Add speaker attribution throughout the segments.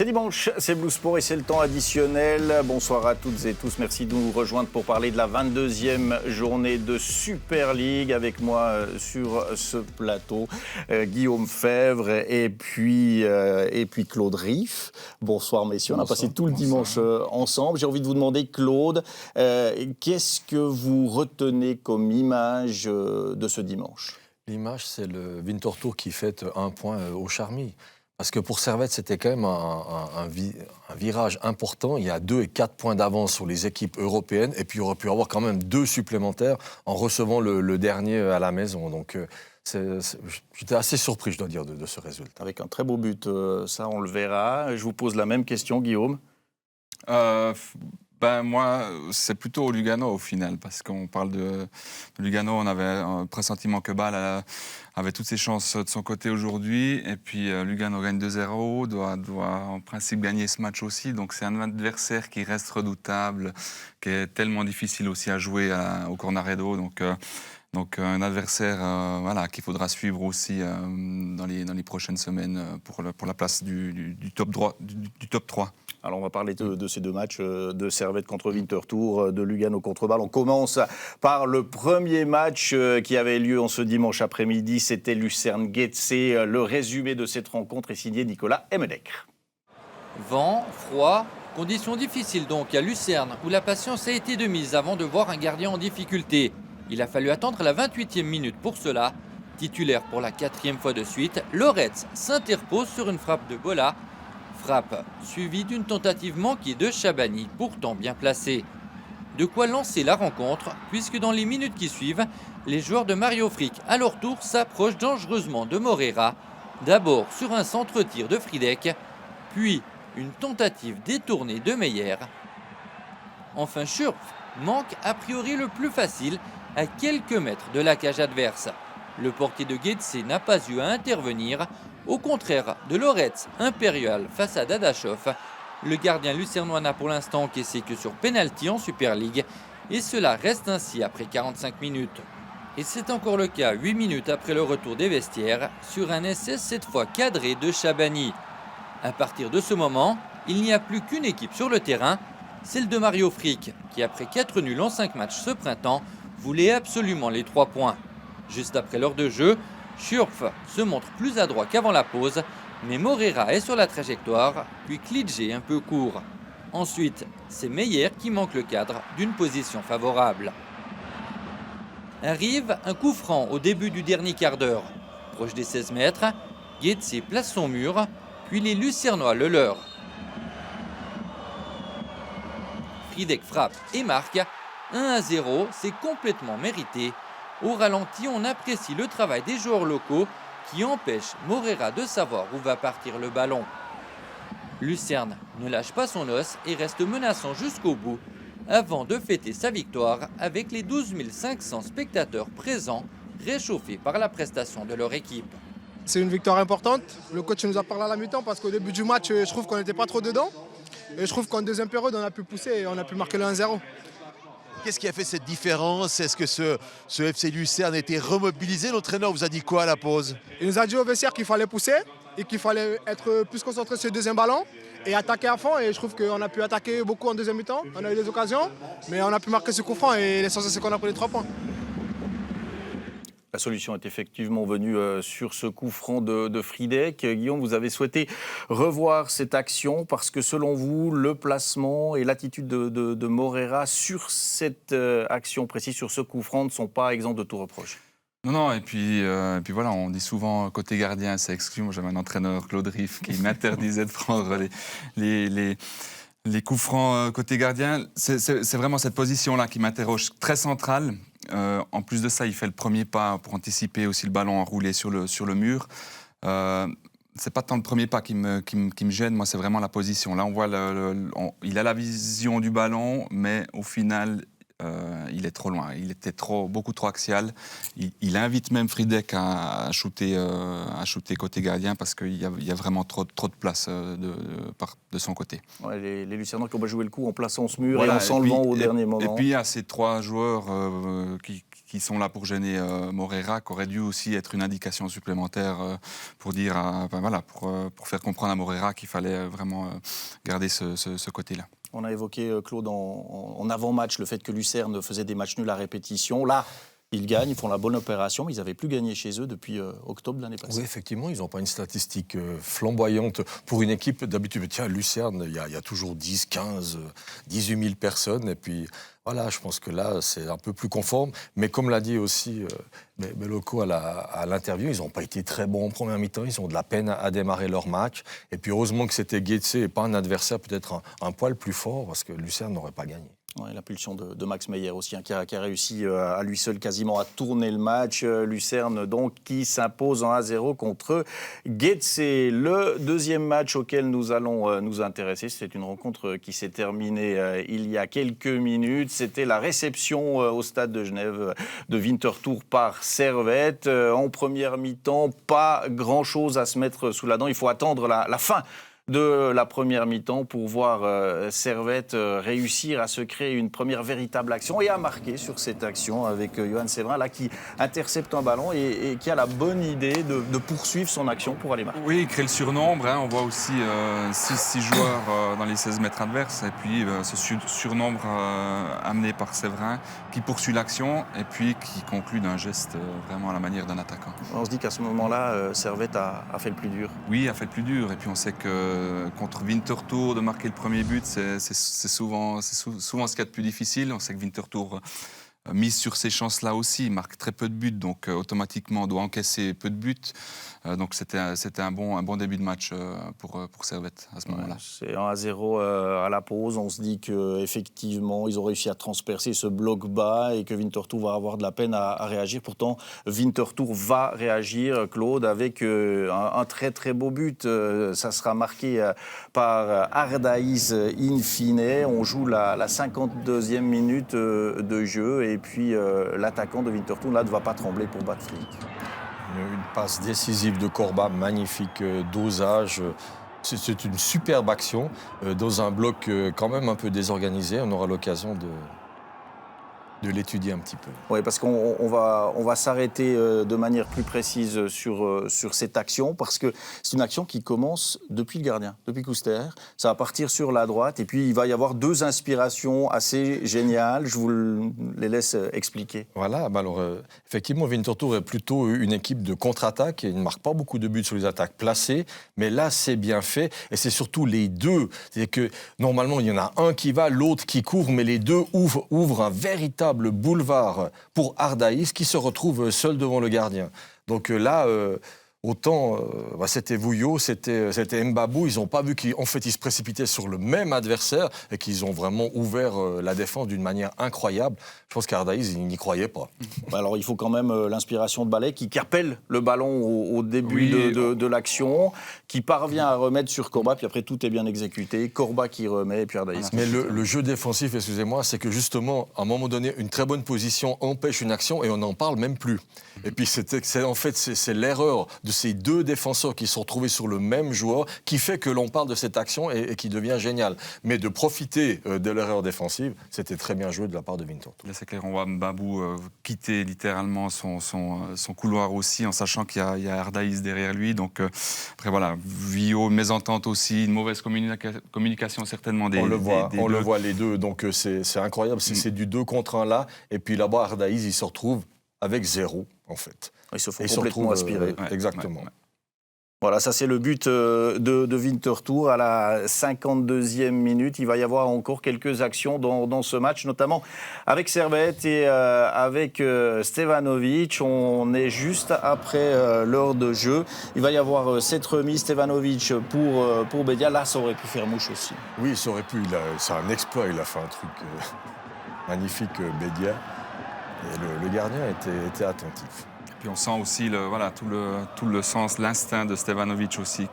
Speaker 1: C'est dimanche, c'est Blue Sport et c'est le temps additionnel. Bonsoir à toutes et tous, merci de nous rejoindre pour parler de la 22e journée de Super League. Avec moi sur ce plateau, Guillaume Fèvre et puis Claude Riff. Bonsoir messieurs, on a passé tout le dimanche ensemble. J'ai envie de vous demander, Claude, qu'est-ce que vous retenez comme image de ce dimanche ?
Speaker 2: L'image, c'est le Winterthur qui fête un point au Charmy. Parce que pour Servette, c'était quand même un virage important. Il y a 2 et 4 points d'avance sur les équipes européennes. Et puis, il aurait pu avoir quand même 2 supplémentaires en recevant le dernier à la maison. Donc, j'étais assez surpris, je dois dire, de ce résultat.
Speaker 1: Avec un très beau but, ça, on le verra. Je vous pose la même question, Guillaume.
Speaker 3: Moi, c'est plutôt au Lugano au final, parce qu'on parle de Lugano, on avait un pressentiment que Bâle avait toutes ses chances de son côté aujourd'hui, et puis Lugano gagne 2-0, doit en principe gagner ce match aussi, donc c'est un adversaire qui reste redoutable, qui est tellement difficile aussi à jouer au Cornaredo, donc un adversaire qu'il faudra suivre aussi dans les prochaines semaines pour la place du top 3.
Speaker 1: Alors on va parler de ces 2 matchs, de Servette contre Winterthur, de Lugano contre Bâle. On commence par le premier match qui avait lieu en ce dimanche après-midi, c'était Lucerne-Getse. Le résumé de cette rencontre est signé Nicolas Emmenegger.
Speaker 4: Vent, froid, conditions difficiles donc à Lucerne, où la patience a été de mise avant de voir un gardien en difficulté. Il a fallu attendre la 28e minute pour cela. Titulaire pour la 4e fois de suite, Loretz s'interpose sur une frappe de Bola. Frappe suivie d'une tentative manquée de Chabani, pourtant bien placée. De quoi lancer la rencontre, puisque dans les minutes qui suivent, les joueurs de Mario Frick, à leur tour, s'approchent dangereusement de Moreira. D'abord sur un centre-tir de Friedek, puis une tentative détournée de Meyer. Enfin, Schurf manque a priori le plus facile, à quelques mètres de la cage adverse. Le portier de Getse n'a pas eu à intervenir, au contraire de Loretz, impérial face à Dadashov. Le gardien lucernois n'a pour l'instant encaissé que sur penalty en Super League, et cela reste ainsi après 45 minutes. Et c'est encore le cas 8 minutes après le retour des vestiaires, sur un essai cette fois cadré de Chabani. À partir de ce moment, il n'y a plus qu'une équipe sur le terrain, celle de Mario Frick, qui après 4 nuls en 5 matchs ce printemps, voulait absolument les 3 points. Juste après l'heure de jeu, Schurf se montre plus adroit qu'avant la pause, mais Moreira est sur la trajectoire, puis Klidje un peu court. Ensuite, c'est Meyer qui manque le cadre d'une position favorable. Arrive un coup franc au début du dernier quart d'heure. Proche des 16 mètres, Getse place son mur, puis les Lucernois le leur. Friedek frappe et marque. 1-0, c'est complètement mérité. Au ralenti, on apprécie le travail des joueurs locaux qui empêchent Moreira de savoir où va partir le ballon. Lucerne ne lâche pas son os et reste menaçant jusqu'au bout, avant de fêter sa victoire avec les 12 500 spectateurs présents, réchauffés par la prestation de leur équipe.
Speaker 5: C'est une victoire importante. Le coach nous a parlé à la mi-temps parce qu'au début du match, je trouve qu'on n'était pas trop dedans. Et je trouve qu'en deuxième période, on a pu pousser et on a pu marquer le 1-0.
Speaker 6: Qu'est-ce qui a fait cette différence? Est-ce que ce FC Lucerne a été remobilisé? L'entraîneur vous a dit quoi à la pause?
Speaker 5: Il nous a dit au vestiaire qu'il fallait pousser et qu'il fallait être plus concentré sur le deuxième ballon et attaquer à fond. Et je trouve qu'on a pu attaquer beaucoup en deuxième mi-temps. On a eu des occasions, mais on a pu marquer ce coup franc et l'essentiel c'est qu'on a pris les 3 points.
Speaker 1: La solution est effectivement venue sur ce coup franc de Friedek. Guillaume, vous avez souhaité revoir cette action parce que selon vous, le placement et l'attitude de Moreira sur cette action précise, sur ce coup franc, ne sont pas exempts de tout reproche.
Speaker 3: Non, et puis voilà, on dit souvent côté gardien, c'est exclu. Moi, j'avais un entraîneur, Claude Riff, qui m'interdisait de prendre les coups francs côté gardien. C'est vraiment cette position-là qui m'interroge, très centrale. En plus de ça, il fait le premier pas pour anticiper aussi le ballon enroulé sur le mur. C'est pas tant le premier pas qui me gêne, moi c'est vraiment la position. Là on voit il a la vision du ballon, mais au final il est trop loin. Il était beaucoup trop axial. Il invite même Friedek à shooter côté gardien parce qu'il y a vraiment trop de place de son côté.
Speaker 1: Ouais, les Lucernois qui ont joué le coup en plaçant ce mur
Speaker 3: Voilà,
Speaker 1: et en s'enlevant au dernier moment.
Speaker 3: Et puis il y a ces 3 joueurs qui sont là pour gêner Moreira, qui aurait dû aussi être une indication supplémentaire pour dire, pour faire comprendre à Moreira qu'il fallait vraiment garder ce côté-là.
Speaker 1: On a évoqué, Claude, en avant-match, le fait que Lucerne faisait des matchs nuls à répétition. Là, ils gagnent, ils font la bonne opération, mais ils n'avaient plus gagné chez eux depuis octobre de l'année passée.
Speaker 2: Oui, effectivement, ils n'ont pas une statistique flamboyante pour une équipe. D'habitude, tiens, Lucerne, il y a toujours 10, 15, 18 000 personnes. Et puis, voilà, je pense que là, c'est un peu plus conforme. Mais comme l'a dit aussi Beloko à l'interview, ils n'ont pas été très bons en première mi-temps. Ils ont de la peine à démarrer leur match. Et puis, heureusement que c'était Getse et pas un adversaire peut-être un poil plus fort, parce que Lucerne n'aurait pas gagné.
Speaker 1: Ouais, l'impulsion de Max Meyer aussi, qui a réussi à lui seul quasiment à tourner le match. Lucerne donc qui s'impose en 1-0 contre Getse. Le deuxième match auquel nous allons nous intéresser, c'est une rencontre qui s'est terminée il y a quelques minutes. C'était la réception au stade de Genève de Winterthur par Servette. En première mi-temps, pas grand-chose à se mettre sous la dent. Il faut attendre la fin de la première mi-temps pour voir Servette réussir à se créer une première véritable action et à marquer sur cette action avec Johan Séverin là, qui intercepte un ballon et qui a la bonne idée de poursuivre son action pour aller marquer.
Speaker 3: Oui, il crée le surnombre. On voit aussi 6 joueurs dans les 16 mètres adverses et puis ce surnombre amené par Séverin qui poursuit l'action et puis qui conclut d'un geste vraiment à la manière d'un attaquant.
Speaker 1: On se dit qu'à ce moment-là, Servette a fait le plus dur.
Speaker 3: Oui, a fait le plus dur et puis on sait que contre Winterthur, de marquer le premier but, c'est souvent ce qu'il y a de plus difficile. On sait que Winterthur mise sur ces chances-là aussi, marque très peu de buts, donc automatiquement doit encaisser peu de buts. Donc c'était un bon début de match pour Servette à ce moment-là.
Speaker 1: C'est 1-0 à la pause. On se dit qu'effectivement, ils ont réussi à transpercer ce bloc bas et que Winterthur va avoir de la peine à réagir. Pourtant, Winterthur va réagir, Claude, avec un très très beau but. Ça sera marqué par Ardaïs in fine. On joue la 52e minute de jeu et puis l'attaquant de Winterthur là, ne va pas trembler pour battre Flick.
Speaker 2: Une passe décisive de Korba, magnifique dosage. C'est une superbe action dans un bloc quand même un peu désorganisé. On aura l'occasion de l'étudier un petit peu.
Speaker 1: Oui, parce qu'on va s'arrêter de manière plus précise sur cette action, parce que c'est une action qui commence depuis le gardien, depuis Couster. Ça va partir sur la droite, et puis il va y avoir 2 inspirations assez géniales. Je vous les laisse expliquer.
Speaker 2: Voilà, alors effectivement, Winterthur est plutôt une équipe de contre-attaque. Il ne marque pas beaucoup de buts sur les attaques placées, mais là, c'est bien fait, et c'est surtout les deux. C'est que normalement, il y en a un qui va, l'autre qui couvre, mais les deux ouvrent un véritable boulevard pour Ardaïs qui se retrouve seul devant le gardien. Donc là, autant c'était Vouillot, c'était Mbabou, ils n'ont pas vu qu'en fait ils se précipitaient sur le même adversaire et qu'ils ont vraiment ouvert la défense d'une manière incroyable. Je pense qu'Ardaïs, il n'y croyait pas.
Speaker 1: Alors il faut quand même l'inspiration de Ballet qui appelle le ballon au début de l'action, qui parvient à remettre sur Korba, puis après tout est bien exécuté. Korba qui remet, et puis Ardaïs.
Speaker 2: Mais le jeu défensif, excusez-moi, c'est que justement, à un moment donné, une très bonne position empêche une action et on n'en parle même plus. Et puis c'est l'erreur de ces 2 défenseurs qui sont retrouvés sur le même joueur qui fait que l'on parle de cette action et qui devient géniale. Mais de profiter de l'erreur défensive, c'était très bien joué de la part de Winterthur.
Speaker 3: Là, c'est clair, on voit Mbabou quitter littéralement son couloir aussi, en sachant qu'il y a Ardaïs derrière lui. Donc après voilà, Vio, mésentente aussi, une mauvaise communication certainement des
Speaker 2: On le
Speaker 3: deux.
Speaker 2: voit les deux, donc c'est incroyable. C'est du 2 contre 1 là, et puis là-bas Ardaïs, il se retrouve avec 0 en fait.
Speaker 1: Ils se font complètement aspirer.
Speaker 2: Exactement.
Speaker 1: Voilà, ça c'est le but de Winterthur à la 52e minute. Il va y avoir encore quelques actions dans ce match, notamment avec Servette et avec Stevanovic. On est juste après l'heure de jeu. Il va y avoir cette remise Stevanovic pour Bédia. Là, ça aurait pu faire mouche aussi.
Speaker 2: Oui, ça aurait pu. C'est un exploit. Il a fait un truc magnifique, Bédia. Et le gardien était attentif.
Speaker 3: Puis on sent aussi tout le sens, l'instinct de Stevanovic aussi,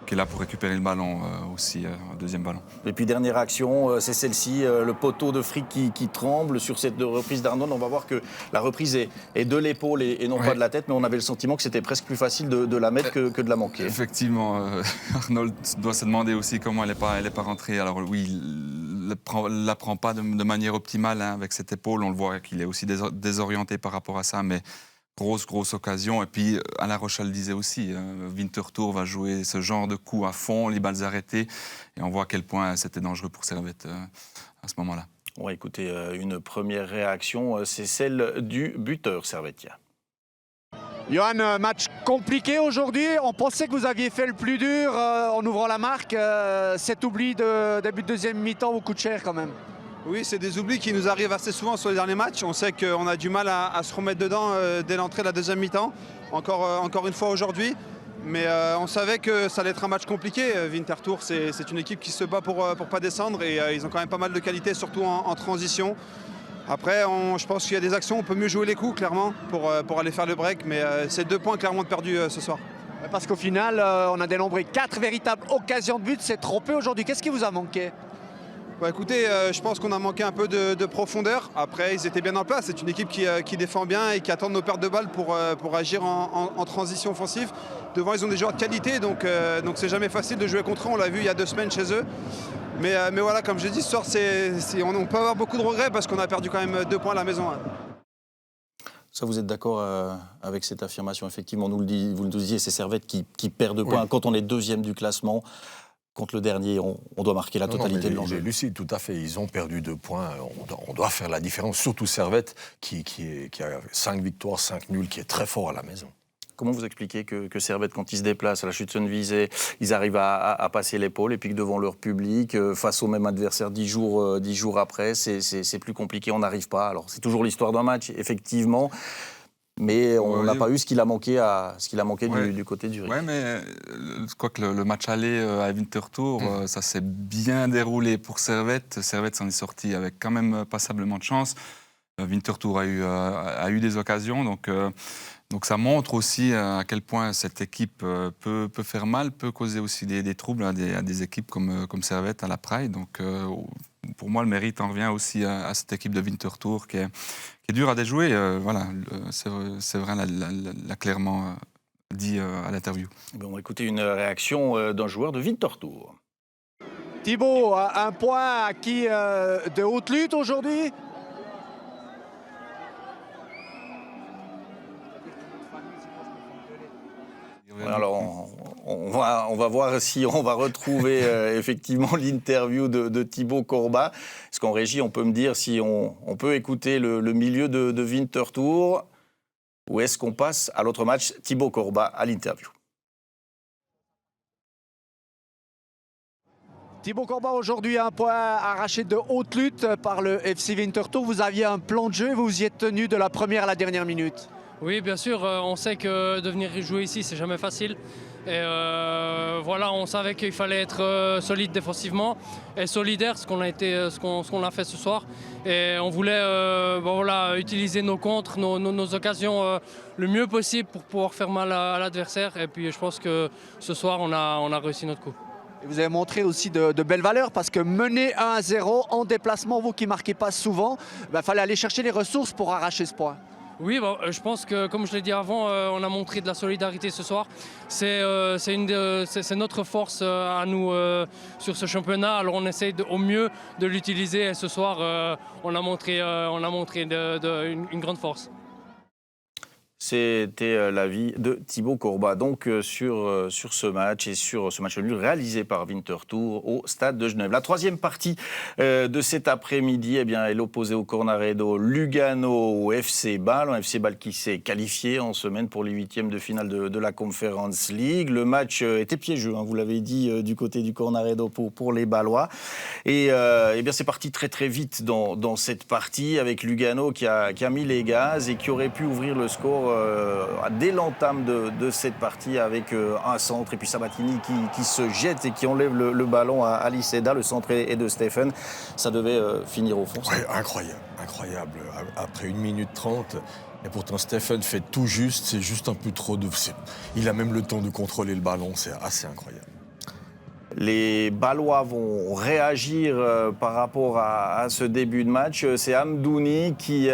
Speaker 3: qui est là pour récupérer le ballon aussi, deuxième ballon.
Speaker 1: Et puis dernière action, c'est celle-ci, le poteau de Frick qui tremble sur cette reprise d'Arnold. On va voir que la reprise est de l'épaule et non pas de la tête, mais on avait le sentiment que c'était presque plus facile de la mettre que de la manquer.
Speaker 3: Effectivement, Arnold doit se demander aussi comment elle n'est pas rentrée. Alors oui, il ne la prend pas de manière optimale hein, avec cette épaule. On le voit qu'il est aussi désorienté par rapport à ça, mais grosse occasion. Et puis Alain Rochal disait aussi, Winterthur va jouer ce genre de coup à fond, les balles arrêtées. Et on voit à quel point c'était dangereux pour Servette à ce moment-là.
Speaker 1: On va écouter une première réaction, c'est celle du buteur servettien.
Speaker 7: Johan, match compliqué aujourd'hui. On pensait que vous aviez fait le plus dur en ouvrant la marque. Cet oubli de début de deuxième mi-temps vous coûte cher quand même.
Speaker 8: Oui, c'est des oublis qui nous arrivent assez souvent sur les derniers matchs. On sait qu'on a du mal à se remettre dedans dès l'entrée de la deuxième mi-temps. Encore une fois aujourd'hui. Mais on savait que ça allait être un match compliqué. Winterthur, c'est une équipe qui se bat pour pas descendre. Et ils ont quand même pas mal de qualité, surtout en transition. Après, je pense qu'il y a des actions, on peut mieux jouer les coups, clairement, pour aller faire le break. Mais c'est 2 points clairement perdus ce soir.
Speaker 7: Parce qu'au final, on a dénombré 4 véritables occasions de but. C'est trop peu aujourd'hui. Qu'est-ce qui vous a manqué ?
Speaker 8: Bah écoutez, je pense qu'on a manqué un peu de profondeur. Après, ils étaient bien en place. C'est une équipe qui défend bien et qui attend nos pertes de balles pour agir en transition offensive. Devant, ils ont des joueurs de qualité, donc c'est jamais facile de jouer contre eux. On l'a vu il y a 2 semaines chez eux. Mais voilà, comme je dis, ce soir, on peut avoir beaucoup de regrets parce qu'on a perdu quand même 2 points à la maison. Hein.
Speaker 1: Ça, vous êtes d'accord avec cette affirmation? Effectivement, vous le disiez, c'est Servette qui perd 2 points. Quand on est deuxième du classement, contre le dernier, on doit marquer la totalité de l'enjeu.
Speaker 2: Lucide, tout à fait. Ils ont perdu 2 points. On doit faire la différence. Surtout Servette, qui a 5 victoires, 5 nuls, qui est très fort à la maison.
Speaker 1: Comment vous expliquez que Servette, quand ils se déplacent à la Schützenwiese, ils arrivent à passer l'épaule et puis que devant leur public, face au même adversaire 10 jours après, c'est plus compliqué, on n'arrive pas. Alors c'est toujours l'histoire d'un match, effectivement. Mais on n'a pas eu ce qu'il a manqué, du côté du Zurich.
Speaker 3: Oui, mais je crois que le match aller à Winterthur, ça s'est bien déroulé pour Servette. Servette s'en est sorti avec quand même passablement de chance. Winterthur a eu des occasions, donc ça montre aussi à quel point cette équipe peut faire mal, peut causer aussi des troubles à des équipes comme Servette à la Praille. Donc pour moi, le mérite en revient aussi à cette équipe de Winterthur qui est dure à déjouer. Voilà, Séverin l'a clairement dit à l'interview.
Speaker 1: On va écouter une réaction d'un joueur de Winterthur.
Speaker 7: Thibaut, un point acquis de haute lutte aujourd'hui.
Speaker 1: Alors, on va voir si on va retrouver effectivement l'interview de Thibaut Corbat. Est-ce qu'en régie, on peut me dire si on peut écouter le milieu de Winterthur ou est-ce qu'on passe à l'autre match, Thibaut Corbat à l'interview?
Speaker 7: Thibaut Corbat, aujourd'hui, un point arraché de haute lutte par le FC Winterthur. Vous aviez un plan de jeu, vous y êtes tenu de la première à la dernière minute.
Speaker 9: Oui, bien sûr, on sait que de venir jouer ici, c'est jamais facile. Et voilà, on savait qu'il fallait être solide défensivement et solidaire, ce qu'on a fait ce soir. Et on voulait utiliser nos contres, nos occasions le mieux possible pour pouvoir faire mal à l'adversaire. Et puis je pense que ce soir, on a réussi notre coup.
Speaker 7: Et vous avez montré aussi de belles valeurs parce que mener 1-0 en déplacement, vous qui ne marquez pas souvent, il fallait aller chercher les ressources pour arracher ce point.
Speaker 9: Oui, je pense que, comme je l'ai dit avant, on a montré de la solidarité ce soir. C'est notre force à nous sur ce championnat. Alors on essaye au mieux de l'utiliser et ce soir, on a montré une grande force.
Speaker 1: C'était l'avis de Thibaut Corbat, donc sur ce match et sur ce match nul réalisé par Winterthur au stade de Genève. La troisième partie de cet après-midi est l'opposé au Cornaredo Lugano au FC Bâle. Un FC Bâle qui s'est qualifié en semaine pour les 8e de finale de la Conference League. Le match était piégeux, vous l'avez dit, du côté du Cornaredo pour les Bâlois. Et c'est parti très très vite dans cette partie avec Lugano qui a mis les gaz et qui aurait pu ouvrir le score dès l'entame de cette partie avec un centre et puis Sabatini qui se jette et qui enlève le ballon à Liseda. Le centre est de Stephen. Ça devait finir au fond.
Speaker 2: Ouais, incroyable. Après 1 minute 30, et pourtant Stephen fait tout juste. C'est juste un peu trop de... Il a même le temps de contrôler le ballon. C'est assez incroyable.
Speaker 1: Les Bâlois vont réagir par rapport à ce début de match. C'est Amdouni qui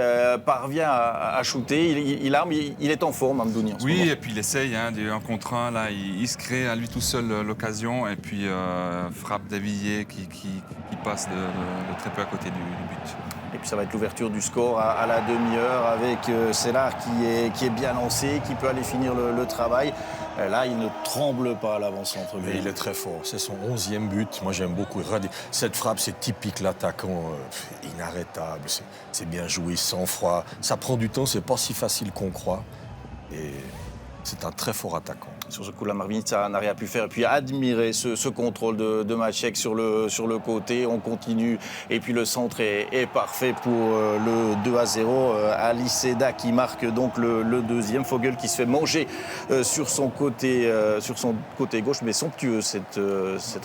Speaker 1: parvient à shooter. Il est en forme, Amdouni, en ce moment.
Speaker 3: Oui, et puis il essaye, du 1 contre 1. Là, il se crée à lui tout seul l'occasion. Et puis frappe d'Avilliers qui passe de très peu à côté du but.
Speaker 1: Et puis ça va être l'ouverture du score à la demi-heure avec Sellar qui est bien lancé, qui peut aller finir le travail. Là, il ne tremble pas à l'avant-centre.
Speaker 2: Mais il est très fort. C'est son 11e but. Moi, j'aime beaucoup. Cette frappe, c'est typique l'attaquant inarrêtable. C'est bien joué, sans froid. Ça prend du temps, c'est pas si facile qu'on croit. Et c'est un très fort attaquant.
Speaker 1: Sur ce coup-là, Marbinitsa n'a rien pu faire. Et puis admirer ce contrôle de Maciek sur le côté. On continue. Et puis le centre est parfait pour le 2-0. Ali Seda qui marque donc le deuxième. Fogel qui se fait manger sur son côté gauche. Mais somptueux cette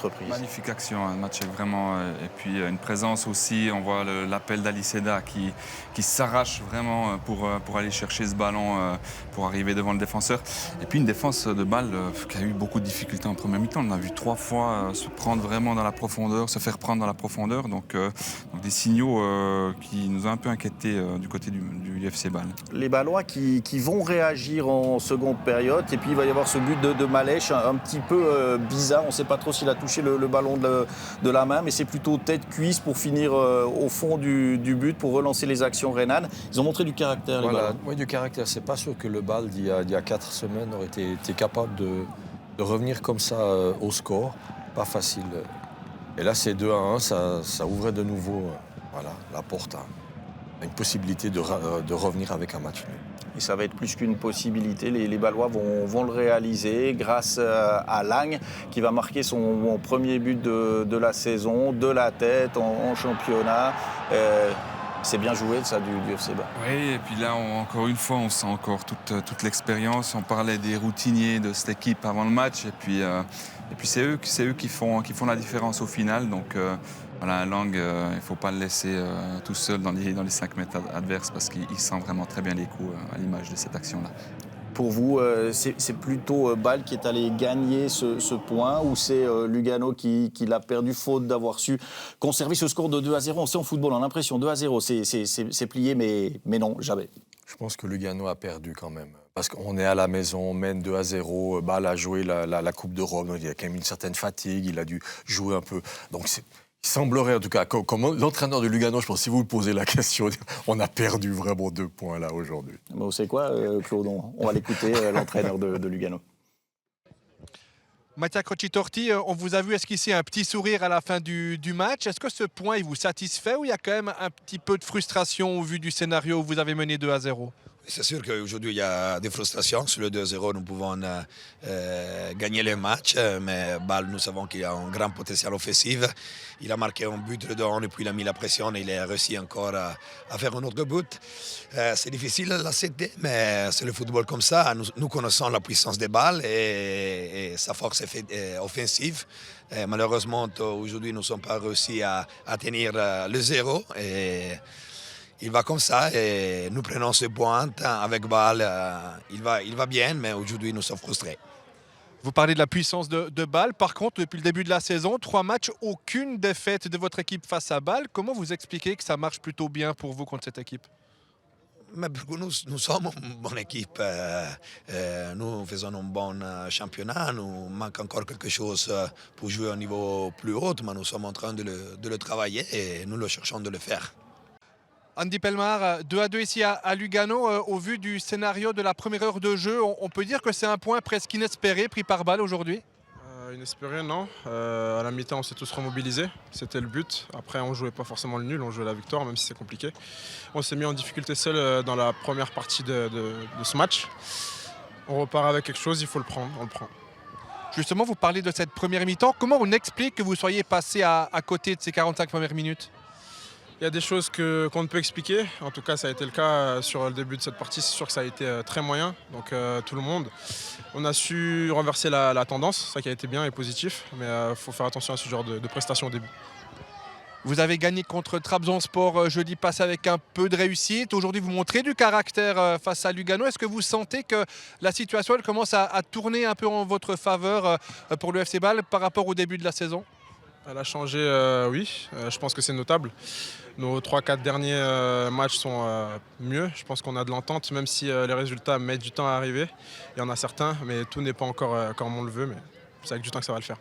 Speaker 1: reprise.
Speaker 3: Magnifique action, Maciek vraiment. Et puis une présence aussi. On voit l'appel d'Ali Seda qui s'arrache vraiment pour aller chercher ce ballon, pour arriver devant le défenseur. Et puis une défense de balle qui a eu beaucoup de difficultés en première mi-temps. On a vu 3 fois se prendre vraiment dans la profondeur, se faire prendre dans la profondeur. Donc des signaux qui nous ont un peu inquiétés du côté du FC Bâle.
Speaker 1: Les Bâlois qui vont réagir en seconde période. Et puis il va y avoir ce but de Malèche, un petit peu bizarre. On ne sait pas trop s'il a touché le ballon de la main, mais c'est plutôt tête-cuisse pour finir au fond du but, pour relancer les actions rhénanes. Ils ont montré du caractère, les Bâlois.
Speaker 2: Oui, du caractère. C'est pas sûr que le Bâle d'il y a 4 semaines aurait été capable de revenir comme ça au score. Pas facile. Et là, c'est 2-1. Ça ouvrait de nouveau la porte à une possibilité de revenir avec un match nul.
Speaker 1: Et ça va être plus qu'une possibilité. Les Bâlois vont le réaliser grâce à Lang qui va marquer son premier but de la saison, de la tête en championnat. C'est bien joué, ça, du FC Bâle.
Speaker 3: Oui, et puis là, encore une fois, on sent encore toute l'expérience. On parlait des routiniers de cette équipe avant le match. Et puis c'est eux qui font la différence au final. Donc voilà, Lang, il ne faut pas le laisser tout seul dans les 5 mètres adverses parce qu'il sent vraiment très bien les coups à l'image de cette action-là.
Speaker 1: Pour vous, c'est plutôt Bâle qui est allé gagner ce point ou c'est Lugano qui l'a perdu faute d'avoir su conserver ce score de 2-0 ? On sait en football, on a l'impression 2-0, c'est plié, mais non, jamais.
Speaker 2: Je pense que Lugano a perdu quand même. Parce qu'on est à la maison, on mène 2-0, Bâle a joué la Coupe d'Europe, donc il y a quand même une certaine fatigue, il a dû jouer un peu. Donc il semblerait en tout cas, comme l'entraîneur de Lugano, je pense, si vous me posez la question, on a perdu vraiment 2 points là aujourd'hui.
Speaker 1: Bon, c'est quoi, Claude ? On va l'écouter, l'entraîneur de Lugano.
Speaker 10: Mattia Crocitorti, on vous a vu esquisser un petit sourire à la fin du match. Est-ce que ce point il vous satisfait ou il y a quand même un petit peu de frustration au vu du scénario où vous avez mené 2-0 ?
Speaker 11: C'est sûr qu'aujourd'hui, il y a des frustrations. Sur le 2-0, nous pouvons gagner le match. Mais Bâle, nous savons qu'il a un grand potentiel offensif. Il a marqué un but de 2-1 et puis il a mis la pression et il a réussi encore à faire un autre but. C'est difficile à l'accepter, mais c'est le football comme ça. Nous connaissons la puissance de Bâle et sa force offensive. Et malheureusement, aujourd'hui, nous ne sommes pas réussi à tenir le 0. Il va comme ça et nous prenons ce point avec Bâle. Il va bien, mais aujourd'hui, nous sommes frustrés.
Speaker 10: Vous parlez de la puissance de Bâle. Par contre, depuis le début de la saison, 3 matchs, aucune défaite de votre équipe face à Bâle. Comment vous expliquez que ça marche plutôt bien pour vous contre cette équipe ?
Speaker 11: Mais nous sommes une bonne équipe. Nous faisons un bon championnat. Nous manque encore quelque chose pour jouer au niveau plus haut, mais nous sommes en train de le travailler et nous le cherchons de le faire.
Speaker 10: Andy Pelmar, 2-2 ici à Lugano. Au vu du scénario de la première heure de jeu, on peut dire que c'est un point presque inespéré pris par Bâle aujourd'hui ?
Speaker 5: Inespéré, non. À la mi-temps, on s'est tous remobilisés. C'était le but. Après, on ne jouait pas forcément le nul, on jouait la victoire, même si c'est compliqué. On s'est mis en difficulté seul dans la première partie de ce match. On repart avec quelque chose, il faut le prendre, on le prend.
Speaker 10: Justement, vous parlez de cette première mi-temps. Comment on explique que vous soyez passé à côté de ces 45 premières minutes ?
Speaker 5: Il y a des choses qu'on ne peut expliquer. En tout cas, ça a été le cas sur le début de cette partie. C'est sûr que ça a été très moyen. Donc tout le monde. On a su renverser la tendance, ça qui a été bien et positif. Mais il faut faire attention à ce genre de prestations au début.
Speaker 10: Vous avez gagné contre Trabzonspor jeudi passé avec un peu de réussite. Aujourd'hui, vous montrez du caractère face à Lugano. Est-ce que vous sentez que la situation elle commence à tourner un peu en votre faveur pour le FC Bâle par rapport au début de la saison?
Speaker 12: Elle a changé, oui. Je pense que c'est notable. Nos 3-4 derniers matchs sont mieux. Je pense qu'on a de l'entente, même si les résultats mettent du temps à arriver. Il y en a certains, mais tout n'est pas encore comme on le veut. Mais c'est avec du temps que ça va le faire.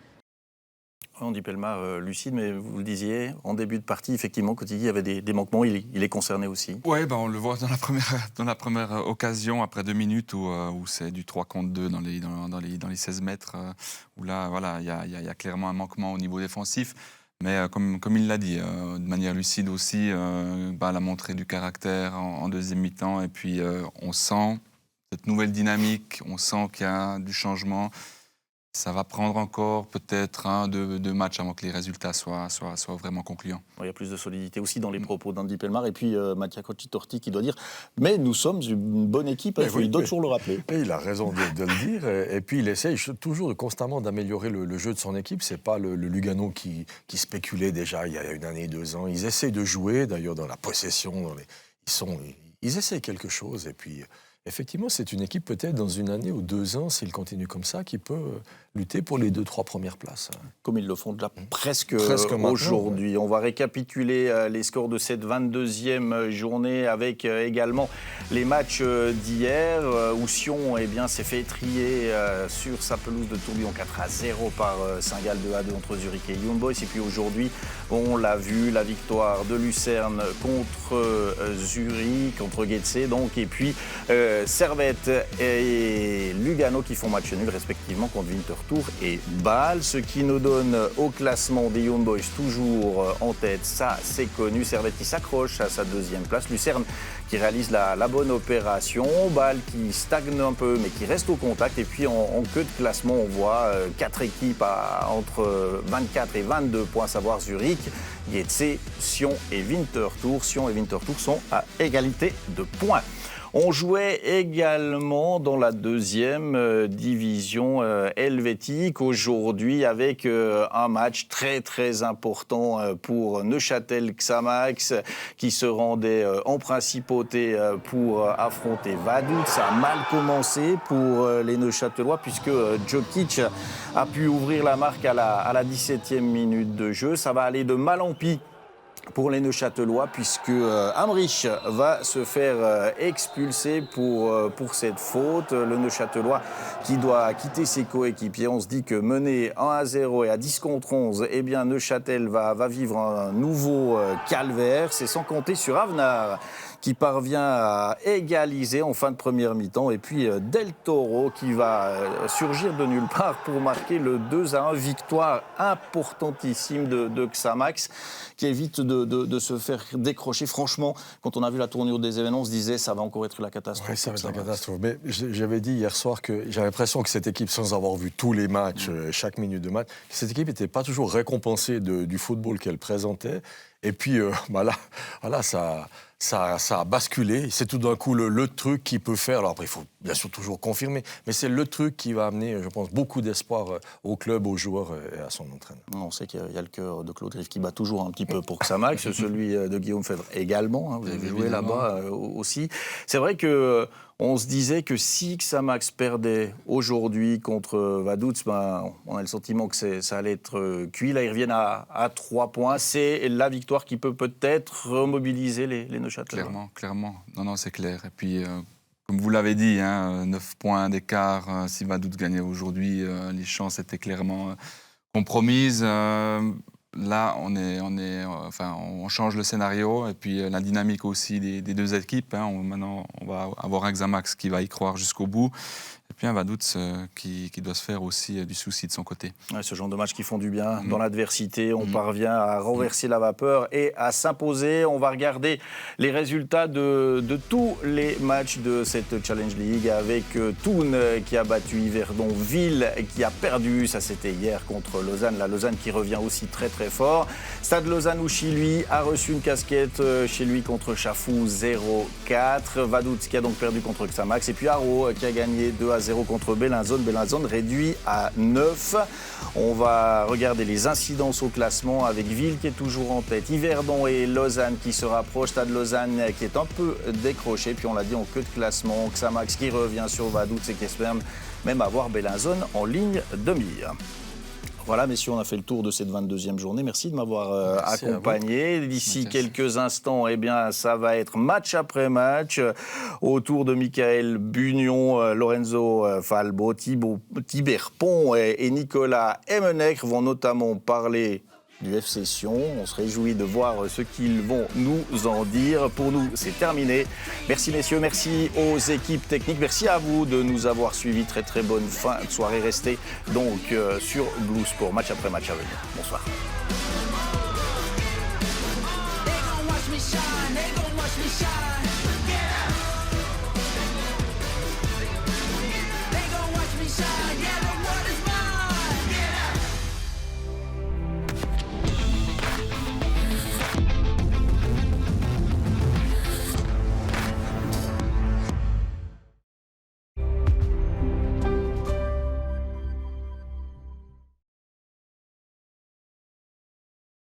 Speaker 1: Andy Pellemard, lucide, mais vous le disiez, en début de partie, effectivement, Cotigui, il y avait des manquements, il est concerné aussi.
Speaker 3: Oui, on le voit dans la première occasion, après 2 minutes, où c'est du 3 contre 2 dans les 16 mètres, où là, voilà, il y a clairement un manquement au niveau défensif. Mais comme il l'a dit, de manière lucide aussi, elle a montré du caractère en deuxième mi-temps. Et puis, on sent cette nouvelle dynamique, on sent qu'il y a du changement. Ça va prendre encore peut-être 1-2 matchs avant que les résultats soient vraiment concluants.
Speaker 1: Il y a plus de solidité aussi dans les propos d'Andy Pellemard. Et puis Mattia Cocci-Torti qui doit dire « Mais nous sommes une bonne équipe, il doit toujours le rappeler. »
Speaker 2: Il a raison de le dire. Et puis il essaye toujours constamment d'améliorer le jeu de son équipe. Ce n'est pas le Lugano qui spéculait déjà il y a 1 année, 2 ans. Ils essayent de jouer, d'ailleurs dans la possession. Ils essayent quelque chose. Et puis... Effectivement, c'est une équipe peut-être dans 1 année ou 2 ans, s'il continue comme ça, qui peut lutter pour les 2-3 premières places.
Speaker 1: Comme ils le font déjà presque aujourd'hui. On va récapituler les scores de cette 22e journée avec également les matchs d'hier où Sion s'est fait étrier sur sa pelouse de Tourbillon 4-0 par Saint-Gall 2-2 entre Zurich et Young Boys. Et puis aujourd'hui, on l'a vu, la victoire de Lucerne contre Zurich, contre Getse donc, et puis Servette et Lugano qui font match nul respectivement contre Winterthur et Bâle, ce qui nous donne au classement des Young Boys toujours en tête, ça c'est connu. Servette qui s'accroche à sa 2e place, Lucerne qui réalise la bonne opération, Bâle qui stagne un peu mais qui reste au contact, et puis en queue de classement on voit 4 équipes entre 24 et 22 points, à savoir Zurich, Getse, Sion et Winterthur. Sion et Winterthur sont à égalité de points. On jouait également dans la 2e division helvétique aujourd'hui avec un match très très important pour Neuchâtel Xamax qui se rendait en principauté pour affronter Vaduz. Ça a mal commencé pour les Neuchâtelois puisque Djokic a pu ouvrir la marque à la 17e minute de jeu. Ça va aller de mal en pis pour les Neuchâtelois, puisque Amrich va se faire expulser pour cette faute. Le Neuchâtelois qui doit quitter ses coéquipiers. On se dit que mené 1-0 et à 10 contre 11, Neuchâtel va vivre un nouveau calvaire. C'est sans compter sur Avnar qui parvient à égaliser en fin de première mi-temps. Et puis Del Toro qui va surgir de nulle part pour marquer le 2-1. Victoire importantissime de Xamax qui évite de se faire décrocher. Franchement, quand on a vu la tournure des événements, on se disait ça va encore être la catastrophe.
Speaker 2: Oui, ça va être la catastrophe. Mais j'avais dit hier soir que j'avais l'impression que cette équipe, sans avoir vu tous les matchs, chaque minute de match, cette équipe n'était pas toujours récompensée du football qu'elle présentait. Et puis, ça a basculé. C'est tout d'un coup le truc qui peut faire. Alors après, il faut bien sûr toujours confirmer, mais c'est le truc qui va amener, je pense, beaucoup d'espoir au club, aux joueurs et à son entraîneur.
Speaker 1: On sait qu'il y a le cœur de Claude Griff qui bat toujours un petit peu pour Xamax, celui de Guillaume Fèvre également. Vous avez joué là-bas aussi. C'est vrai que on se disait que si Xamax perdait aujourd'hui contre Vaduz, on a le sentiment que ça allait être cuit. Là, ils reviennent à 3 points. C'est la victoire qui peut peut-être remobiliser les Neuchâtelois.
Speaker 3: Clairement. Non, c'est clair. Et puis, comme vous l'avez dit, 9 points d'écart. Si Vaduz gagnait aujourd'hui, les chances étaient clairement compromises. Là, on change le scénario et puis la dynamique aussi des 2 équipes. Maintenant, on va avoir un Xamax qui va y croire jusqu'au bout. Et puis un Vaduz qui doit se faire aussi du souci de son côté.
Speaker 1: Ouais, ce genre de matchs qui font du bien. Dans l'adversité, on parvient à renverser la vapeur et à s'imposer. On va regarder les résultats de tous les matchs de cette Challenge League avec Thun qui a battu Yverdon, Ville qui a perdu. Ça, c'était hier contre Lausanne. La Lausanne qui revient aussi très très fort. Stade Lausanne-Ouchy, lui, a reçu une casquette chez lui contre Chafou 0-4. Vaduz qui a donc perdu contre Xamax. Et puis Haro qui a gagné 2-0 1-0 contre Bellinzone. Bellinzone réduit à 9. On va regarder les incidences au classement avec Ville qui est toujours en tête, Yverdon et Lausanne qui se rapprochent, Stade Lausanne qui est un peu décroché, puis on l'a dit en queue de classement, Xamax qui revient sur Vaduz et qui espère même avoir Bellinzone en ligne de mire. Voilà, messieurs, on a fait le tour de cette 22e journée. Merci de m'avoir accompagné. D'ici quelques instants, eh bien, ça va être match après match autour de Michael Bugnon, Lorenzo Falbo, Thibert Pont et Nicolas Emmenecre vont notamment parler du FC Sion. On se réjouit de voir ce qu'ils vont nous en dire. Pour nous, c'est terminé. Merci messieurs, merci aux équipes techniques. Merci à vous de nous avoir suivis. Très très bonne fin de soirée. Restez donc sur Blue Sport. Match après match à venir. Bonsoir.